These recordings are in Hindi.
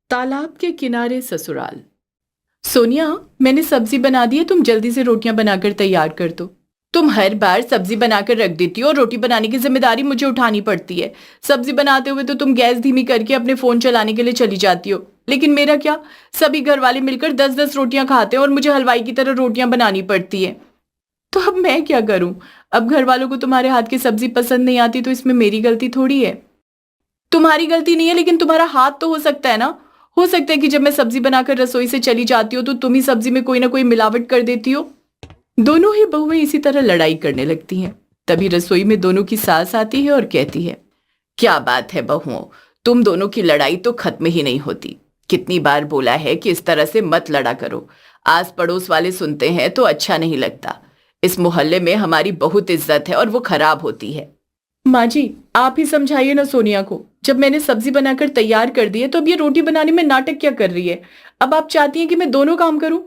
तालाब के किनारे ससुराल। सोनिया, मैंने सब्जी बना दी है, तुम जल्दी से रोटियां बनाकर तैयार कर दो। तुम हर बार सब्जी बनाकर रख देती हो और रोटी बनाने की जिम्मेदारी मुझे उठानी पड़ती है। सब्जी बनाते हुए तो तुम गैस धीमी करके अपने फोन चलाने के लिए चली जाती हो, लेकिन मेरा क्या? सभी घर वाले मिलकर 10-10 रोटियां खाते हैं और मुझे हलवाई की तरह रोटियां बनानी पड़ती है। तो अब मैं क्या करूं? अब घर वालों को तुम्हारे हाथ की सब्जी पसंद नहीं आती तो इसमें मेरी गलती थोड़ी है। तुम्हारी गलती नहीं है, लेकिन तुम्हारा हाथ तो हो सकता है ना। हो सकता है कि जब मैं सब्जी बनाकर रसोई से चली जाती हूँ तो तुम ही सब्जी में कोई ना कोई मिलावट कर देती हो। दोनों ही बहुएं इसी तरह लड़ाई करने लगती हैं। तभी रसोई में दोनों की सास आती है और कहती है, क्या बात है बहुओं, तुम दोनों की लड़ाई तो खत्म ही नहीं होती। कितनी बार बोला है कि इस तरह से मत लड़ा करो। आस पड़ोस वाले सुनते हैं तो अच्छा नहीं लगता। इस मोहल्ले में हमारी बहुत इज्जत है और वो खराब होती है। माँ जी, आप ही समझाइए ना सोनिया को। जब मैंने सब्जी बनाकर तैयार कर दी है तो अब ये रोटी बनाने में नाटक क्या कर रही है? अब आप चाहती हैं कि मैं दोनों काम करूं?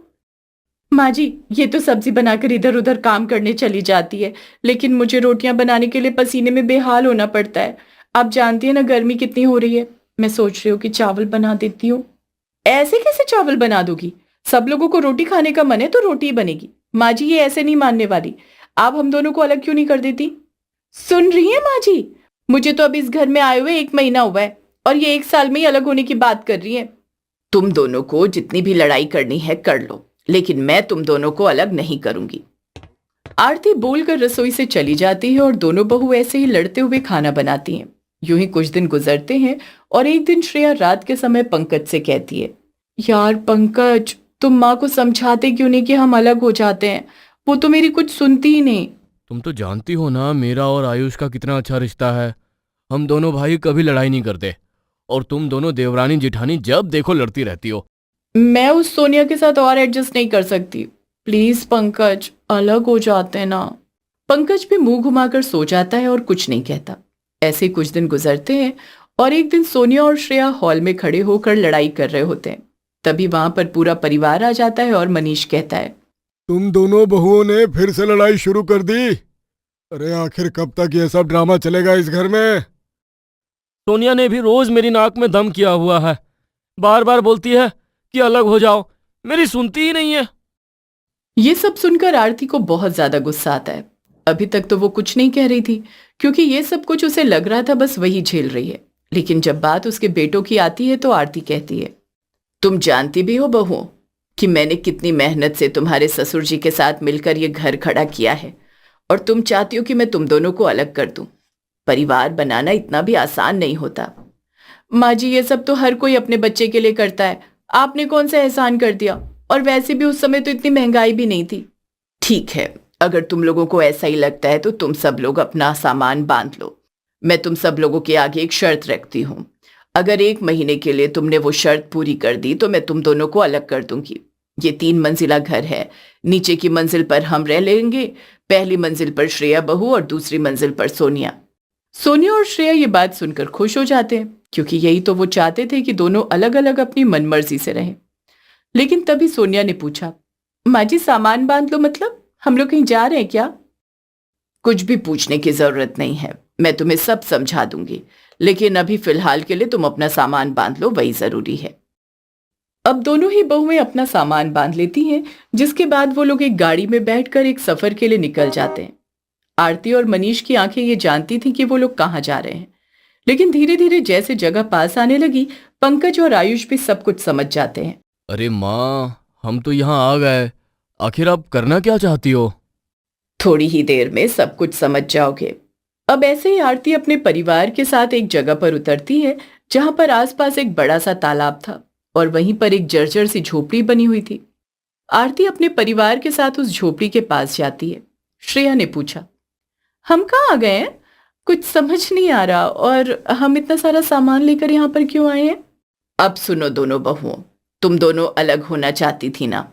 माँ जी, ये तो सब्जी बनाकर इधर उधर काम करने चली जाती है, लेकिन मुझे रोटियां बनाने के लिए पसीने में बेहाल होना पड़ता है। आप जानती है ना गर्मी कितनी हो रही है। मैं सोच रही हूँ कि चावल बना देती हूँ। ऐसे कैसे चावल बना दोगी? सब लोगों को रोटी खाने का मन है तो रोटी ही बनेगी। माँ जी, ये ऐसे नहीं मानने वाली। आप हम दोनों को अलग क्यों नहीं कर देती? सुन रही है माँ जी? मुझे तो अब इस घर में आए हुए 1 महीना हुआ है और ये 1 साल में ही अलग होने की बात कर रही है। तुम दोनों को जितनी भी लड़ाई करनी है कर लो, लेकिन मैं तुम दोनों को अलग नहीं करूंगी। आरती बोलकर रसोई से चली जाती है और दोनों बहू ऐसे ही लड़ते हुए खाना बनाती हैं। यूं ही कुछ दिन गुजरते हैं और एक दिन श्रेया रात के समय पंकज से कहती है, यार पंकज, तुम माँ को समझाते क्यों नहीं कि हम अलग हो जाते हैं? वो तो मेरी कुछ सुनती ही नहीं। तुम तो जानती हो ना मेरा और आयुष का कितना अच्छा रिश्ता है। हम दोनों भाई कभी लड़ाई नहीं करते और तुम दोनों देवरानी जिठानी जब देखो लड़ती रहती हो। मैं उस सोनिया के साथ और एडजस्ट नहीं कर सकती। प्लीज पंकज, अलग हो जाते हैं ना। पंकज भी मुंह घुमाकर सो जाता है और कुछ नहीं कहता। ऐसे कुछ दिन गुजरते हैं और एक दिन सोनिया और श्रेया हॉल में खड़े होकर लड़ाई कर रहे होते हैं। तभी वहां पर पूरा परिवार आ जाता है और मनीष कहता है, तुम दोनों बहुओं ने फिर से लड़ाई शुरू कर दी। अरे आखिर कब तक ये सब ड्रामा चलेगा इस घर में? सोनिया ने भी रोज मेरी नाक में दम किया हुआ है। बार बार बोलती है कि अलग हो जाओ, मेरी सुनती ही नहीं है। ये सब सुनकर आरती को बहुत ज्यादा गुस्सा आता है। अभी तक तो वो कुछ नहीं कह रही थी, क्योंकि ये सब कुछ उसे लग रहा था बस वही झेल रही है। लेकिन जब बात उसके बेटों की आती है तो आरती कहती है, तुम जानती भी हो बहू कि मैंने कितनी मेहनत से तुम्हारे ससुर जी के साथ मिलकर ये घर खड़ा किया है, और तुम चाहती हो कि मैं तुम दोनों को अलग कर दूं। परिवार बनाना इतना भी आसान नहीं होता। माँ जी, ये सब तो हर कोई अपने बच्चे के लिए करता है। आपने कौन सा एहसान कर दिया? और वैसे भी उस समय तो इतनी महंगाई भी नहीं थी। ठीक है, अगर तुम लोगों को ऐसा ही लगता है तो तुम सब लोग अपना सामान बांध लो। मैं तुम सब लोगों के आगे एक शर्त रखती हूँ। अगर 1 महीने के लिए तुमने वो शर्त पूरी कर दी तो मैं तुम दोनों को अलग कर दूंगी। ये 3 मंजिला घर है। नीचे की मंजिल पर हम रह लेंगे। पहली मंजिल पर श्रेया बहू और दूसरी मंजिल पर सोनिया। सोनिया और श्रेया ये बात सुनकर खुश हो जाते हैं, क्योंकि यही तो वो चाहते थे कि दोनों अलग अलग अपनी मनमर्जी से रहें। लेकिन तभी सोनिया ने पूछा, माँ जी सामान बांध लो मतलब हम लोग कहीं जा रहे हैं क्या? कुछ भी पूछने की जरूरत नहीं है, मैं तुम्हें सब समझा दूंगी। लेकिन अभी फिलहाल के लिए तुम अपना सामान बांध लो, वही जरूरी है। अब दोनों ही बहुएं अपना सामान बांध लेती हैं, जिसके बाद वो लोग एक गाड़ी में बैठकर एक सफर के लिए निकल जाते हैं। आरती और मनीष की आंखें ये जानती थी कि वो लोग कहाँ जा रहे हैं, लेकिन धीरे धीरे जैसे जगह पास आने लगी, पंकज और आयुष भी सब कुछ समझ जाते हैं। अरे माँ, हम तो यहाँ आ गए। आखिर आप करना क्या चाहती हो? थोड़ी ही देर में सब कुछ समझ जाओगे। अब ऐसे ही आरती अपने परिवार के साथ एक जगह पर उतरती है जहां पर आसपास एक बड़ा सा तालाब था और वहीं पर एक जर्जर सी झोपड़ी बनी हुई थी। आरती अपने परिवार के साथ उस झोपड़ी के पास जाती है। श्रेया ने पूछा, हम कहाँ आ गए हैं? कुछ समझ नहीं आ रहा, और हम इतना सारा सामान लेकर यहाँ पर क्यों आए हैं? अब सुनो दोनों बहुओं, तुम दोनों अलग होना चाहती थी ना।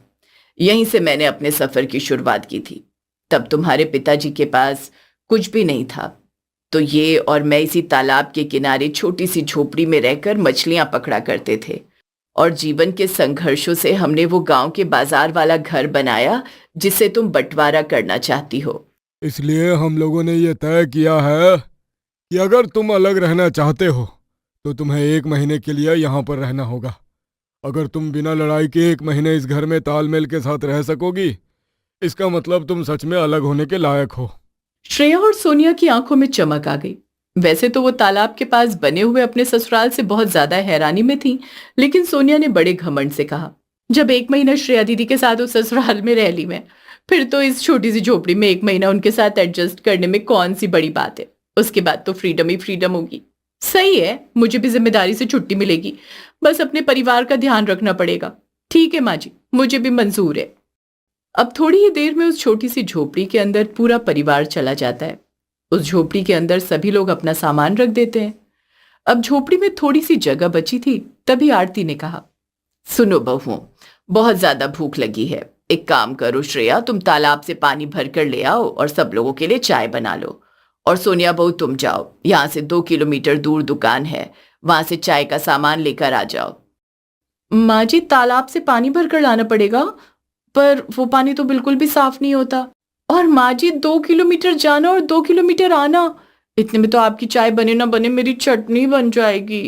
यहीं से मैंने अपने सफर की शुरुआत की थी। तब तुम्हारे पिताजी के पास कुछ भी नहीं था, तो ये और मैं इसी तालाब के किनारे छोटी सी झोपड़ी में रहकर मछलियां पकड़ा करते थे। और जीवन के संघर्षों से हमने वो गांव के बाजार वाला घर बनाया जिसे तुम बंटवारा करना चाहती हो। इसलिए हम लोगों ने ये तय किया है कि अगर तुम अलग रहना चाहते हो तो तुम्हें 1 महीने के लिए यहाँ पर रहना होगा। अगर तुम बिना लड़ाई के 1 महीने इस घर में तालमेल के साथ रह सकोगी, इसका मतलब तुम सच में अलग होने के लायक हो। श्रेया और सोनिया की आंखों में चमक आ गई। वैसे तो वो तालाब के पास बने हुए अपने ससुराल से बहुत ज्यादा हैरानी में थी, लेकिन सोनिया ने बड़े घमंड से कहा, जब 1 महीना श्रेया दीदी के साथ उस ससुराल में रह ली मैं, फिर तो इस छोटी सी झोपड़ी में 1 महीना उनके साथ एडजस्ट करने में कौन सी बड़ी बात है। उसके बाद तो फ्रीडम ही फ्रीडम होगी। सही है, मुझे भी जिम्मेदारी से छुट्टी मिलेगी, बस अपने परिवार का ध्यान रखना पड़ेगा। ठीक है माँ जी, मुझे भी मंजूर है। अब थोड़ी ही देर में उस छोटी सी झोपड़ी के अंदर पूरा परिवार चला जाता है। उस झोपड़ी के अंदर सभी लोग अपना सामान रख देते हैं। अब झोपड़ी में थोड़ी सी जगह बची थी, तभी आरती ने कहा, सुनो बहुओं, बहुत ज्यादा भूख लगी है। एक काम करो श्रेया, तुम तालाब से पानी भर कर ले आओ और सब लोगों के लिए चाय बना लो। और सोनिया बहू तुम जाओ, यहाँ से 2 किलोमीटर दूर दुकान है, वहां से चाय का सामान लेकर आ जाओ। माँ जी, तालाब से पानी भर कर लाना पड़ेगा, पर वो पानी तो बिल्कुल भी साफ नहीं होता। और माँ जी, 2 किलोमीटर जाना और 2 किलोमीटर आना, इतने में तो आपकी चाय बने ना बने मेरी चटनी बन जाएगी।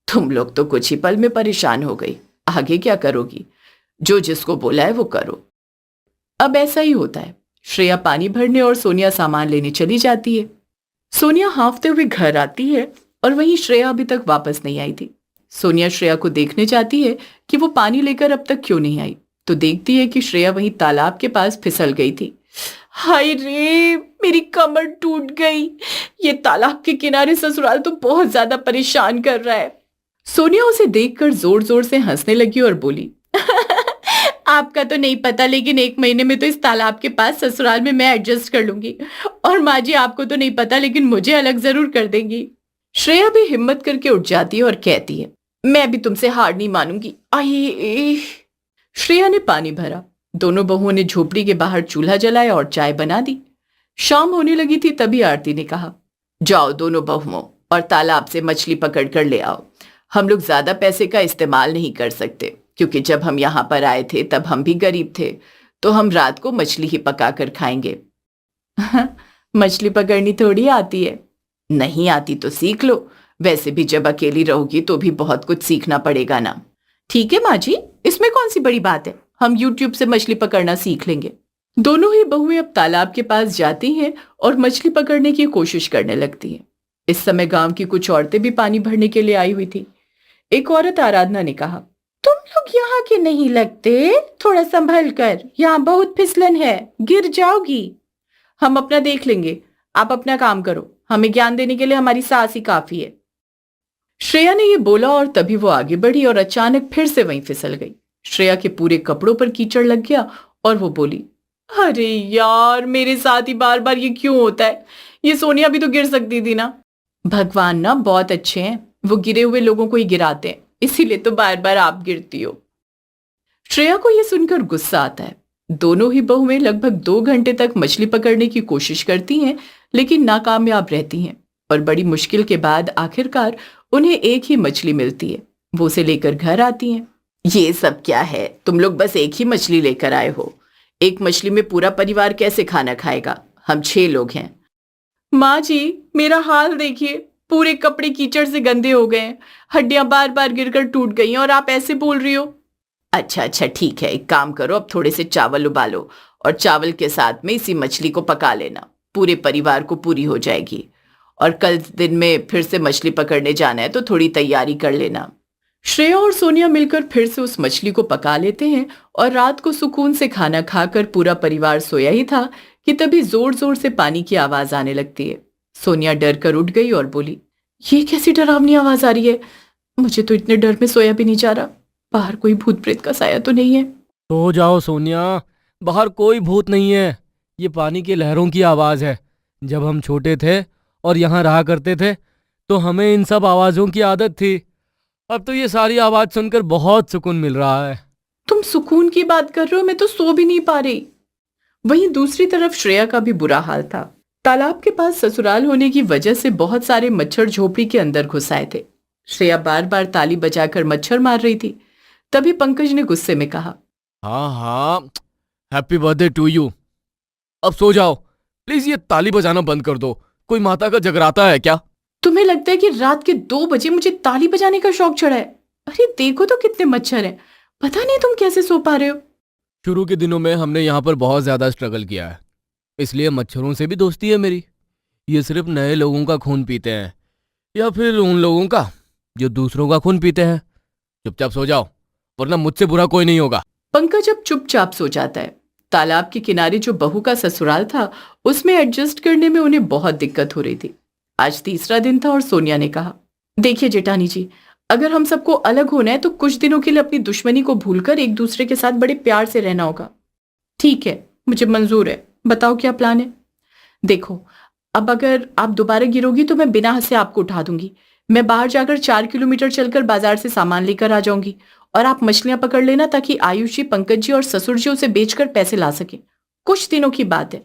तुम लोग तो कुछ ही पल में परेशान हो गई, आगे क्या करोगी? जो जिसको बोला है वो करो। अब ऐसा ही होता है। श्रेया पानी भरने और सोनिया सामान लेने चली जाती है। सोनिया हांफते हुए घर आती है और वहीं श्रेया अभी तक वापस नहीं आई थी। सोनिया श्रेया को देखने जाती है कि वो पानी लेकर अब तक क्यों नहीं आई, तो देखती है कि श्रेया वहीं तालाब के पास फिसल गई थी। हाय रे, मेरी कमर टूट गई। ये तालाब के किनारे ससुराल तो बहुत ज्यादा परेशान कर रहा है। सोनिया उसे देखकर जोर जोर से हंसने लगी और बोली, आपका तो नहीं पता, लेकिन 1 महीने में तो इस तालाब के पास ससुराल में मैं एडजस्ट कर लूंगी। और माँ जी, आपको तो नहीं पता, लेकिन मुझे अलग जरूर कर देंगी। श्रेया भी हिम्मत करके उठ जाती है और कहती है, मैं भी तुमसे हार नहीं मानूंगी। आए। श्रेया ने पानी भरा। दोनों बहुओं ने झोपड़ी के बाहर चूल्हा जलाया और चाय बना दी। शाम होने लगी थी, तभी आरती ने कहा, जाओ दोनों बहुओं और तालाब से मछली पकड़ कर ले आओ। हम लोग ज्यादा पैसे का इस्तेमाल नहीं कर सकते, क्योंकि जब हम यहाँ पर आए थे तब हम भी गरीब थे, तो हम रात को मछली ही पका कर खाएंगे। मछली पकड़नी थोड़ी आती है। नहीं आती तो सीख लो, वैसे भी जब अकेली रहोगी तो भी बहुत कुछ सीखना पड़ेगा ना। ठीक है माँ जी, इसमें कौन सी बड़ी बात है, हम YouTube से मछली पकड़ना सीख लेंगे। दोनों ही बहुएं अब तालाब के पास जाती हैं और मछली पकड़ने की कोशिश करने लगती हैं। इस समय गांव की कुछ औरतें भी पानी भरने के लिए आई हुई थी। एक औरत आराधना ने कहा, तुम लोग यहाँ के नहीं लगते, थोड़ा संभल कर, यहाँ बहुत फिसलन है, गिर जाओगी। हम अपना देख लेंगे, आप अपना काम करो, हमें ज्ञान देने के लिए हमारी सास ही काफी है। श्रेया ने यह बोला और तभी वो आगे बढ़ी और अचानक फिर से वहीं फिसल गई। श्रेया के पूरे कपड़ों पर कीचड़ लग गया और वो बोली, अरे यार, मेरे साथ ही बार बार ये क्यों होता है? ये सोनिया भी तो गिर सकती थी ना। भगवान ना बहुत अच्छे हैं, वो गिरे हुए लोगों को ही गिराते हैं, इसीलिए तो बार बार आप गिरती हो। श्रेया को यह सुनकर गुस्सा आता है। दोनों ही बहुएं लगभग 2 घंटे तक मछली पकड़ने की कोशिश करती हैं, लेकिन नाकामयाब रहती हैं और बड़ी मुश्किल के बाद आखिरकार उन्हें एक ही मछली मिलती है। वो उसे लेकर घर आती हैं। ये सब क्या है? तुम लोग बस एक ही मछली लेकर आए हो। एक मछली में पूरा परिवार कैसे खाना खाएगा? हम 6 लोग हैं। माँ जी, मेरा हाल देखिए, पूरे कपड़े कीचड़ से गंदे हो गए हैं, हड्डियां बार बार गिरकर टूट गई हैं और आप ऐसे बोल रही हो। अच्छा अच्छा ठीक है, एक काम करो, अब थोड़े से चावल उबालो और चावल के साथ में इसी मछली को पका लेना, पूरे परिवार को पूरी हो जाएगी। और कल दिन में फिर से मछली पकड़ने जाना है तो थोड़ी तैयारी कर लेना। श्रेया और सोनिया मिलकर फिर से उस मछली को पका लेते हैं और रात को सुकून से खाना खाकर पूरा परिवार सोया ही था कि तभी जोर जोर से पानी की आवाज आने लगती है। सोनिया डर कर उठ गई और बोली, ये कैसी डरावनी आवाज आ रही है? मुझे तो इतने डर में सोया भी नहीं जा रहा, बाहर कोई भूत प्रेत का साया तो नहीं है? सो जाओ सोनिया, बाहर कोई भूत नहीं है, ये पानी की लहरों की आवाज है। जब हम छोटे थे और यहाँ रहा करते थे तो हमें इन सब आवाजों की आदत थी। अब तो ये सारी आवाज सुनकर बहुत सुकून मिल रहा है। तुम सुकून की बात कर रहे हो, मैं तो सो भी नहीं पा रही। वहीं दूसरी तरफ श्रेया का भी बुरा हाल था। तालाब के पास ससुराल होने की वजह से बहुत सारे मच्छर झोपड़ी के अंदर घुस आए थे। श्रेया बार बार ताली बजाकर मच्छर मार रही थी। तभी पंकज ने गुस्से में कहा, हाँ हाँ, हैप्पी बर्थडे टू यू। अब सो जाओ प्लीज, ये ताली बजाना बंद कर दो। कोई माता का जगराता है क्या? तुम्हें लगता है कि रात के 2 बजे मुझे ताली बजाने का शौक चढ़ा है? अरे देखो तो कितने मच्छर हैं, पता नहीं तुम कैसे सो पा रहे हो। शुरू के दिनों में हमने यहाँ पर बहुत ज़्यादा स्ट्रगल किया है, इसलिए मच्छरों से भी दोस्ती है मेरी। ये सिर्फ नए लोगों का खून पीते हैं या फिर उन लोगों का जो दूसरों का खून पीते हैं। चुपचाप सो जाओ, वरना मुझसे बुरा कोई नहीं होगा। पंकज अब चुपचाप सो जाता है। तालाब के किनारे जो बहू का ससुराल था उसमें एडजस्ट करने में उन्हें बहुत दिक्कत हो रही थी। आज तीसरा दिन था और सोनिया ने कहा, देखिए जेठानी जी, अगर हम सबको अलग होना है तो कुछ दिनों के लिए अपनी दुश्मनी को भूलकर एक दूसरे के साथ बड़े प्यार से रहना होगा। ठीक है, मुझे मंजूर है, बताओ क्या प्लान है। देखो, अब अगर आप दोबारा गिरोगी तो मैं बिना हंसे आपको उठा दूंगी। मैं बाहर जाकर 4 किलोमीटर चलकर बाजार से सामान लेकर आ जाऊंगी और आप मछलियां पकड़ लेना ताकि आयुष जी, पंकज जी और ससुर जी उसे बेचकर पैसे ला सके। कुछ दिनों की बात है।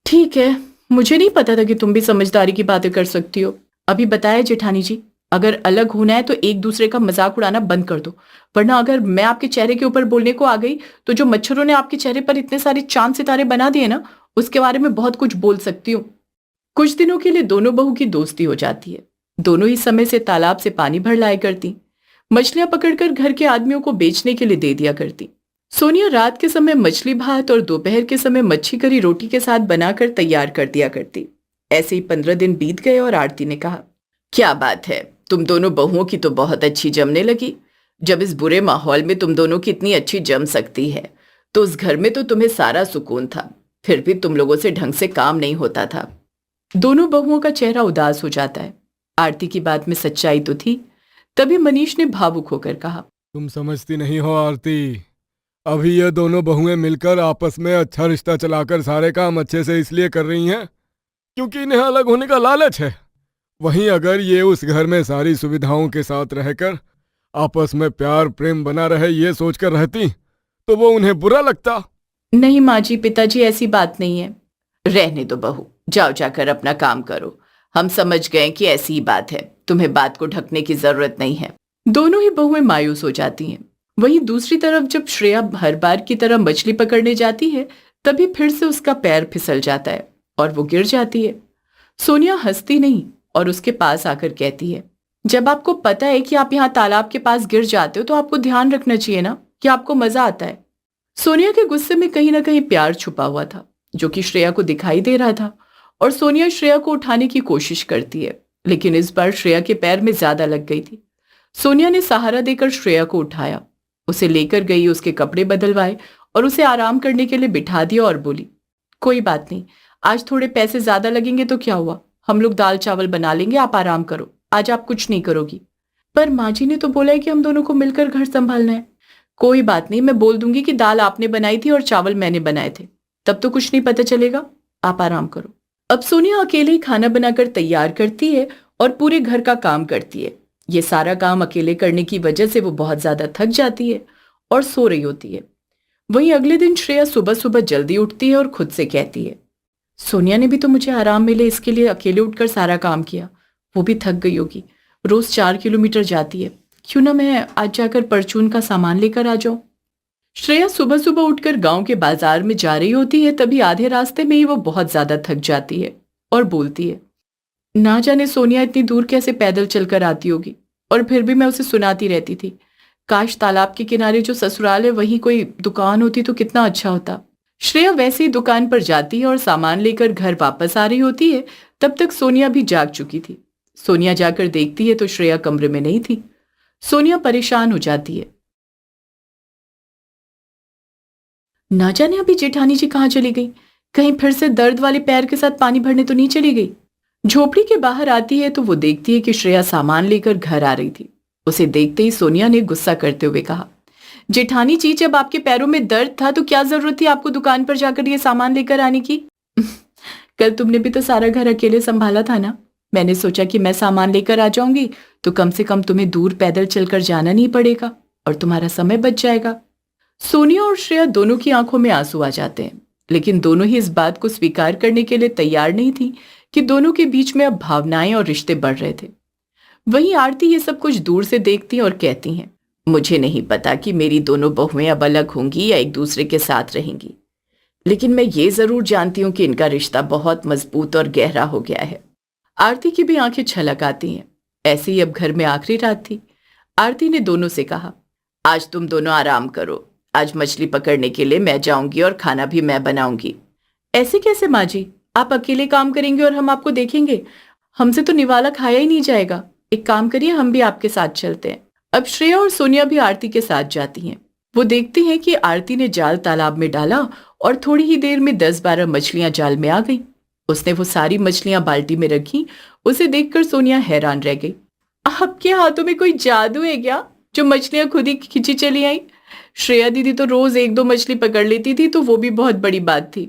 ठीक है, मुझे नहीं पता था कि तुम भी समझदारी की बातें कर सकती हो। अभी बताया जेठानी जी, अगर अलग होना है तो एक दूसरे का मजाक उड़ाना बंद कर दो, वरना अगर मैं आपके चेहरे के ऊपर बोलने को आ गई तो जो मच्छरों ने आपके चेहरे पर इतने सारे चांद सितारे बना दिए ना, उसके बारे में बहुत कुछ बोल सकती हूँ। कुछ दिनों के लिए दोनों बहू की दोस्ती हो जाती है। दोनों ही समय से तालाब से पानी भर लाया करती, मछलियां पकड़कर घर के आदमियों को बेचने के लिए दे दिया करती। सोनिया रात के समय मछली भात और दोपहर के समय मच्छी करी रोटी के साथ बनाकर तैयार कर दिया करती। ऐसे ही 15 दिन बीत गए और आरती ने कहा, क्या बात है, तुम दोनों बहुओं की तो बहुत अच्छी जमने लगी। जब इस बुरे माहौल में तुम दोनों की इतनी अच्छी जम सकती है तो उस घर में तो तुम्हें सारा सुकून था, फिर भी तुम लोगों से ढंग से काम नहीं होता था। दोनों बहुओं का चेहरा उदास हो जाता है। आरती की बात में सच्चाई तो थी। तभी मनीष ने भावुक होकर कहा, तुम समझती नहीं हो आरती, अभी ये दोनों बहुएं मिलकर आपस में अच्छा रिश्ता चलाकर सारे काम अच्छे से इसलिए कर रही हैं क्योंकि इन्हें अलग होने का लालच है। वहीं अगर ये उस घर में सारी सुविधाओं के साथ रहकर आपस में प्यार प्रेम बना रहे ये सोचकर रहती तो वो उन्हें बुरा लगता। नहीं माँ जी, पिताजी, ऐसी बात नहीं है। रहने दो बहू, जाओ जाकर अपना काम करो। हम समझ गए कि ऐसी ही बात है, तुम्हें बात को ढकने की जरूरत नहीं है। दोनों ही बहुएं मायूस हो जाती हैं। वहीं दूसरी तरफ जब श्रेया हर बार की तरह मछली पकड़ने जाती है तभी फिर से उसका पैर फिसल जाता है और वो गिर जाती है। सोनिया हंसती नहीं और उसके पास आकर कहती है, जब आपको पता है कि आप यहाँ तालाब के पास गिर जाते हो तो आपको ध्यान रखना चाहिए ना कि आपको मजा आता है। सोनिया के गुस्से में कहीं ना कहीं प्यार छुपा हुआ था जो कि श्रेया को दिखाई दे रहा था और सोनिया श्रेया को उठाने की कोशिश करती है, लेकिन इस बार श्रेया के पैर में ज्यादा लग गई थी। सोनिया ने सहारा देकर श्रेया को उठाया, उसे लेकर गई, उसके कपड़े बदलवाए और उसे आराम करने के लिए बिठा दिया और बोली, कोई बात नहीं, आज थोड़े पैसे ज्यादा लगेंगे तो क्या हुआ, हम लोग दाल चावल बना लेंगे, आप आराम करो, आज आप कुछ नहीं करोगी। पर माँ जी ने तो बोला है कि हम दोनों को मिलकर घर संभालना है। कोई बात नहीं, मैं बोल दूंगी कि दाल आपने बनाई थी और चावल मैंने बनाए थे, तब तो कुछ नहीं पता चलेगा, आप आराम करो। अब सोनिया अकेले ही खाना बनाकर तैयार करती है और पूरे घर का काम करती है। ये सारा काम अकेले करने की वजह से वो बहुत ज्यादा थक जाती है और सो रही होती है। वहीं अगले दिन श्रेया सुबह सुबह जल्दी उठती है और खुद से कहती है, सोनिया ने भी तो मुझे आराम मिले इसके लिए अकेले उठकर सारा काम किया, वो भी थक गई होगी, रोज 4 किलोमीटर जाती है, क्यों ना मैं आज जाकर परचून का सामान लेकर आ जाऊं। श्रेया सुबह सुबह उठकर गांव के बाजार में जा रही होती है, तभी आधे रास्ते में ही वो बहुत ज्यादा थक जाती है और बोलती है, ना जाने सोनिया इतनी दूर कैसे पैदल चलकर आती होगी, और फिर भी मैं उसे सुनाती रहती थी, काश तालाब के किनारे जो ससुराल है वहीं कोई दुकान होती तो कितना अच्छा होता। श्रेया वैसे ही दुकान पर जाती है और सामान लेकर घर वापस आ रही होती है, तब तक सोनिया भी जाग चुकी थी। सोनिया जाकर देखती है तो श्रेया कमरे में नहीं थी। सोनिया परेशान हो जाती है, ना जाने अभी जेठानी जी कहाँ चली गई, कहीं फिर से दर्द वाले पैर के साथ पानी भरने तो नहीं चली गई। झोपड़ी के बाहर आती है तो वो देखती है कि श्रेया सामान लेकर घर आ रही थी। उसे देखते ही सोनिया ने गुस्सा करते हुए कहा, जेठानी जी, जब आपके पैरों में दर्द था तो क्या जरूरत थी आपको दुकान पर जाकर ये सामान लेकर आने की। कल तुमने भी तो सारा घर अकेले संभाला था ना, मैंने सोचा कि मैं सामान लेकर आ जाऊंगी तो कम से कम तुम्हें दूर पैदल चलकर जाना नहीं पड़ेगा और तुम्हारा समय बच जाएगा। सोनिया और श्रेया दोनों की आंखों में आंसू आ जाते हैं, लेकिन दोनों ही इस बात को स्वीकार करने के लिए तैयार नहीं थी कि दोनों के बीच में अब भावनाएं और रिश्ते बढ़ रहे थे। वहीं आरती ये सब कुछ दूर से देखती और कहती हैं, मुझे नहीं पता कि मेरी दोनों बहुएं अब अलग होंगी या एक दूसरे के साथ रहेंगी, लेकिन मैं ये जरूर जानती हूँ कि इनका रिश्ता बहुत मजबूत और गहरा हो गया है। आरती की भी आंखें छलक आती हैं। ऐसे ही अब घर में आखिरी रात थी। आरती ने दोनों से कहा, आज तुम दोनों आराम करो। आज मछली पकड़ने के लिए मैं जाऊंगी और खाना भी मैं बनाऊंगी। ऐसे कैसे माँ जी? आप अकेले काम करेंगे और हम आपको देखेंगे? हमसे तो निवाला खाया ही नहीं जाएगा। एक काम करिए, हम भी आपके साथ चलते हैं। अब श्रेया और सोनिया भी आरती के साथ जाती हैं। वो देखती हैं कि आरती ने जाल तालाब में डाला और थोड़ी ही देर में 10-12 मछलियां जाल में आ गई। उसने वो सारी मछलियां बाल्टी में रखी। उसे देखकर सोनिया हैरान रह गई। आपके हाथों में कोई जादू है क्या, जो मछलियां खुद ही खिंची चली आई? श्रेया दीदी तो रोज 1-2 मछली पकड़ लेती थी, तो वो भी बहुत बड़ी बात थी।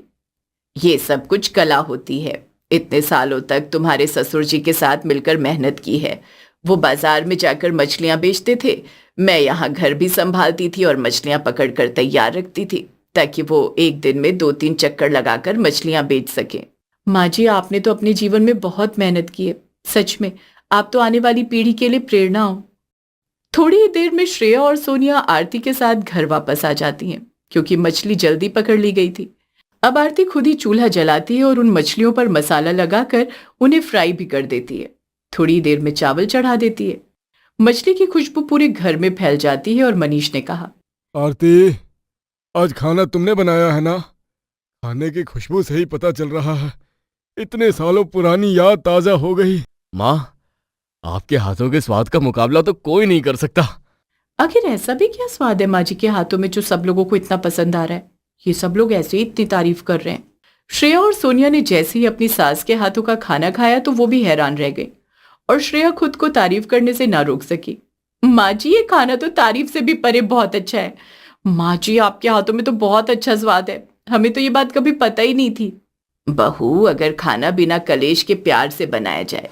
ये सब कुछ कला होती है। इतने सालों तक तुम्हारे ससुर जी के साथ मिलकर मेहनत की है। वो बाजार में जाकर मछलियां बेचते थे, मैं यहाँ घर भी संभालती थी और मछलियां पकड़कर तैयार रखती थी, ताकि वो एक दिन में 2-3 चक्कर लगाकर मछलियां बेच सकें। माँ जी, आपने तो अपने जीवन में बहुत मेहनत की है। सच में आप तो आने वाली पीढ़ी के लिए प्रेरणा हो। थोड़ी ही देर में श्रेया और सोनिया आरती के साथ घर वापस आ जाती हैं, क्योंकि मछली जल्दी पकड़ ली गई थी। अब आरती खुद ही चूल्हा जलाती है और उन मछलियों पर मसाला लगाकर उन्हें फ्राई भी कर देती है। थोड़ी देर में चावल चढ़ा देती है। मछली की खुशबू पूरे घर में फैल जाती है और मनीष ने कहा, आरती, आज खाना तुमने बनाया है ना? खाने की खुशबू से ही पता चल रहा है इतने सालों पुरानी याद ताजा हो गई। माँ, आपके हाथों के स्वाद का मुकाबला तो कोई नहीं कर सकता। आखिर ऐसा भी क्या स्वाद है माँ जी के हाथों में जो सब लोगों को इतना पसंद आ रहा है? ये सब लोग ऐसे ही इतनी तारीफ कर रहे हैं। श्रेया और सोनिया ने जैसे ही अपनी सास के हाथों का खाना खाया तो वो भी हैरान रह गई और श्रेया खुद को तारीफ करने से ना रोक सकी। माँ जी, ये खाना तो तारीफ से भी परे बहुत अच्छा है। माँ जी, आपके हाथों में तो बहुत अच्छा स्वाद है। हमें तो ये बात कभी पता ही नहीं थी। बहू, अगर खाना बिना कलेश के प्यार से बनाया जाए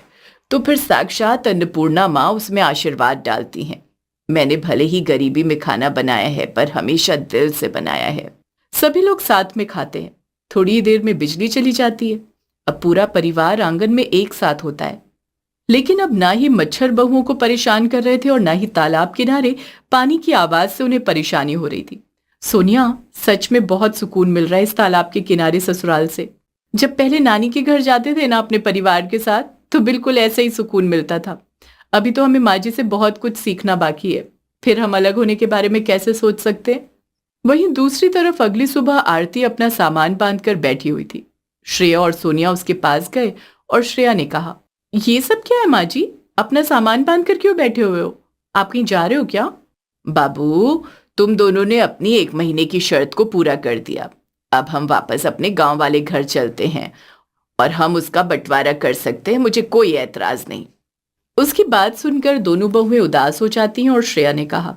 तो फिर साक्षात अन्नपूर्णा माँ उसमें आशीर्वाद डालती हैं। मैंने भले ही गरीबी में खाना बनाया है, पर हमेशा दिल से बनाया है। सभी लोग साथ में खाते हैं। थोड़ी ही देर में बिजली चली जाती है। अब पूरा परिवार आंगन में एक साथ होता है। लेकिन अब ना ही मच्छर बहुओं को परेशान कर रहे थे और ना ही तालाब किनारे पानी की आवाज से उन्हें परेशानी हो रही थी। सोनिया, सच में बहुत सुकून मिल रहा है इस तालाब के किनारे ससुराल से। जब पहले नानी के घर जाते थे ना अपने परिवार के साथ, तो बिल्कुल ऐसे ही सुकून मिलता था। अभी तो हमें माँ जी से बहुत कुछ सीखना बाकी है। फिर हम अलग होने के बारे में कैसे सोच सकते हैं? वहीं दूसरी तरफ अगली सुबह आरती अपना सामान बांधकर बैठी हुई थी। श्रेया और सोनिया उसके पास गए और श्रेया ने कहा, ये सब क्या है माँ जी? अपना सामान बांधकर क्यों बैठे हुए हो? आप कहीं जा रहे हो क्या? बाबू, तुम दोनों ने अपनी 1 महीने की शर्त को पूरा कर दिया। अब हम वापस अपने गांव वाले घर चलते हैं और हम उसका बंटवारा कर सकते हैं। मुझे कोई ऐतराज नहीं। उसकी बात सुनकर दोनों बहुएं उदास हो जाती हैं और श्रेया ने कहा,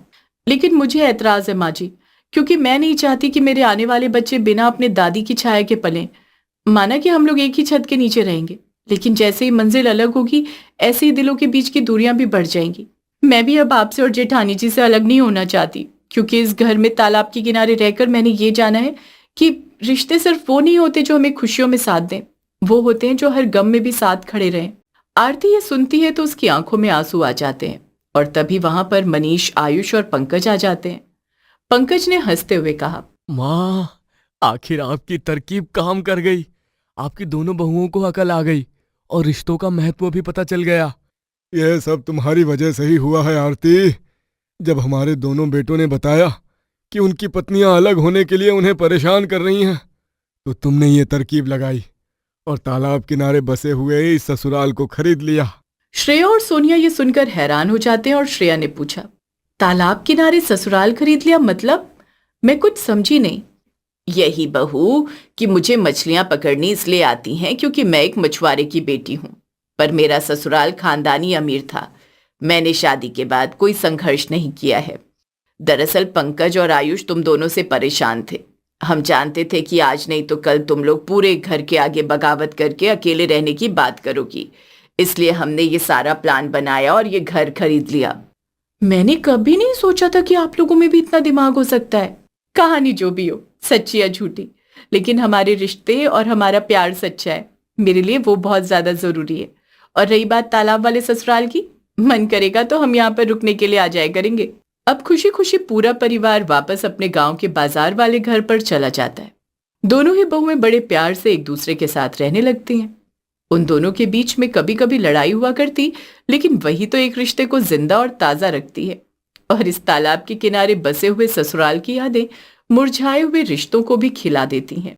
लेकिन मुझे ऐतराज है माँ जी, क्योंकि मैं नहीं चाहती कि मेरे आने वाले बच्चे बिना अपने दादी की छाया के पलें। माना कि हम लोग एक ही छत के नीचे रहेंगे, लेकिन जैसे ही मंजिल अलग होगी, ऐसे ही दिलों के बीच की दूरियां भी बढ़ जाएंगी। मैं भी अब आपसे और जेठानी जी से अलग नहीं होना चाहती, क्योंकि इस घर में तालाब के किनारे रहकर मैंने ये जाना है कि रिश्ते सिर्फ वो नहीं होते जो हमें खुशियों में साथ दें, वो होते हैं जो हर गम में भी साथ खड़े रहें। आरती ये सुनती है तो उसकी आंखों में आंसू आ जाते हैं और तभी वहां पर मनीष, आयुष और पंकज आ जाते हैं। पंकज ने हंसते हुए कहा, माँ, आखिर आपकी तरकीब काम कर गई। आपकी दोनों बहुओं को अकल आ गई और रिश्तों का महत्व भी पता चल गया। यह सब तुम्हारी वजह से ही हुआ है आरती। जब हमारे दोनों बेटों ने बताया कि उनकी पत्नियां अलग होने के लिए उन्हें परेशान कर रही हैं, तो तुमने ये तरकीब लगाई और तालाब किनारे बसे हुए इस ससुराल को खरीद लिया। श्रेया और सोनिया ये सुनकर हैरान हो जाते हैं और श्रेया ने पूछा, तालाब किनारे ससुराल खरीद लिया मतलब? मैं कुछ समझी नहीं। यही बहू कि मुझे मछलियां पकड़नी इसलिए आती हैं क्योंकि मैं एक मछुआरे की बेटी हूं, पर मेरा ससुराल खानदानी अमीर था। मैंने शादी के बाद कोई संघर्ष नहीं किया है। दरअसल पंकज और आयुष तुम दोनों से परेशान थे। हम जानते थे कि आज नहीं तो कल तुम लोग पूरे घर के आगे बगावत करके अकेले रहने की बात करोगी, इसलिए हमने ये सारा प्लान बनाया और ये घर खरीद लिया। मैंने कभी नहीं सोचा था कि आप लोगों में भी इतना दिमाग हो सकता है। कहानी जो भी हो, सच्ची या झूठी, लेकिन हमारे रिश्ते और हमारा प्यार सच्चा है। मेरे लिए वो बहुत ज्यादा जरूरी है। और रही बात तालाब वाले ससुराल की, मन करेगा तो हम यहाँ पर रुकने के लिए आ जाया करेंगे। अब खुशी खुशी पूरा परिवार वापस अपने गांव के बाजार वाले घर पर चला जाता है। दोनों ही बहुएं बड़े प्यार से एक दूसरे के साथ रहने लगती हैं। उन दोनों के बीच में कभी कभी लड़ाई हुआ करती, लेकिन वही तो एक रिश्ते को जिंदा और ताजा रखती है। और इस तालाब के किनारे बसे हुए ससुराल की यादें मुरझाए हुए रिश्तों को भी खिला देती हैं।